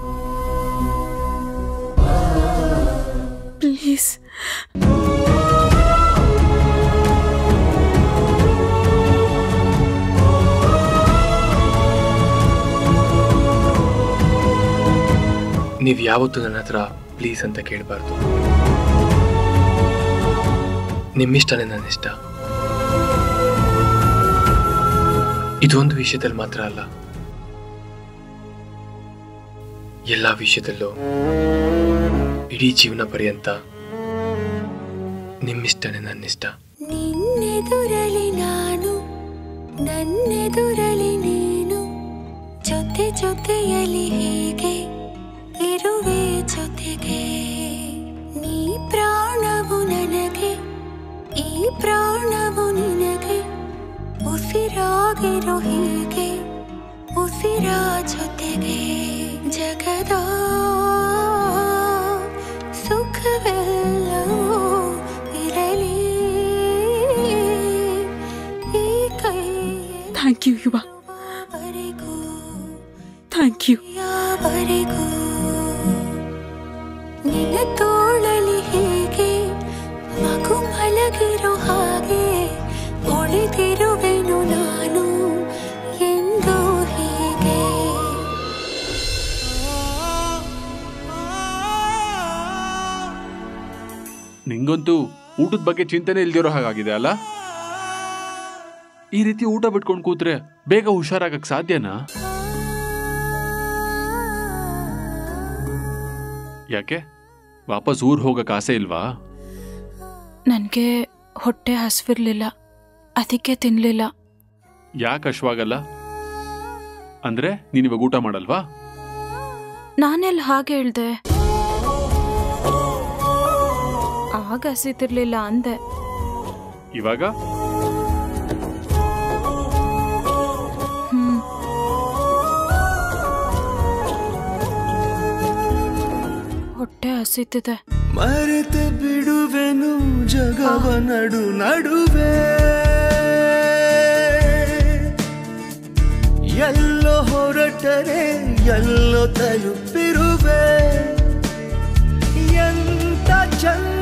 ಪ್ಲೀಸ್ ನೀವು ಯಾವತ್ತೂ ನನ್ನ ಹತ್ರ ಪ್ಲೀಸ್ ಅಂತ ಕೇಳಬಾರ್ದು. ನಿಮ್ಮಿಷ್ಟನೇ ನನ್ನ ಇಷ್ಟ. ಇದೊಂದು ವಿಷಯದಲ್ಲಿ ಮಾತ್ರ ಅಲ್ಲ, ಎಲ್ಲ ವಿಷಯದಲ್ಲೂ ಇಡೀ ಜೀವನ ಪರ್ಯಂತ ನಿಮ್ಮಿಷ್ಟನೇ ನನ್ನಿಷ್ಟ. ನಿನ್ನೆದುರಲಿ ನಾನು, ನನ್ನೆದುರಲಿ ನೀನು, ಜೊತೆ ಜೊತೆಯಲಿ ಹೀಗೆ ಇರುವೆ ಜೊತೆಗೆ. ನೀ ಪ್ರಾಣವು ನನಗೆ, ಈ ಪ್ರಾಣವು ನಿನಗೆ, ಉಸಿರಾಗಿರೋ ಹೀಗೆ ಉಸಿರ ಜೊತೆಗೆ. ಜಗದ ಸುಖವೆಲ್ಲವೂ ಇರಲಿ ಈ ಕೈ. ಥ್ಯಾಂಕ್ ಯು ಯುವ, ಥ್ಯಾಂಕ್ ಯು. ಯಾವರೆಗೂ ನಿನ್ನ ತೋಳಲಿ ಹೀಗೆ ಮಗು ಮಲಗಿರೋ ಹಾಗೆ ಉಳಿದಿರುವೆನು ನಾನು ಎಂದು ಹೀಗೆ. ನಿಂಗಂತೂ ಊಟದ ಬಗ್ಗೆ ಚಿಂತೆನೆ ಇಲ್ದಿರೋ ಹಾಗಾಗಿದೆ ಅಲ್ಲ? ಈ ರೀತಿ ಊಟ ಬಿಟ್ಕೊಂಡು ಕೂತ್ರೆ ಬೇಗ ಹುಷಾರಾಗಕ್ ಸಾಧ್ಯನಾ? ಯಾಕೆ ವಾಪಸ್ ಊರ್ ಹೋಗಕ್ ಆಸೆ ಇಲ್ವಾ? ನನಗೆ ಹೊಟ್ಟೆ ಹಸಿವಿರ್ಲಿಲ್ಲ, ಅದಕ್ಕೆ ತಿನ್ಲಿಲ್ಲ. ಯಾಕೆ ಹಶ್ವಾಗಲ್ಲ? ಅಂದ್ರೆ ನೀನಿವಾಗ ಊಟ ಮಾಡಲ್ವಾ? ನಾನೆಲ್ಲ ಹಾಗೆ ಹೇಳ್ದೆ, ಆಗ ಹಸಿತಿರ್ಲಿಲ್ಲ ಅಂದೆ. ಇವಾಗ ಹೊಟ್ಟೆ ಹಸಿತಿದೆ. ಮರೆತು ಬಿಡುವೆನು ಜಗವ ನಡು ನಡುವೆ, ಎಲ್ಲೋ ಹೊರಟರೆ ಎಲ್ಲೋ ತಲುಪಿರುವೆ. ಎಂತ ಚಂದ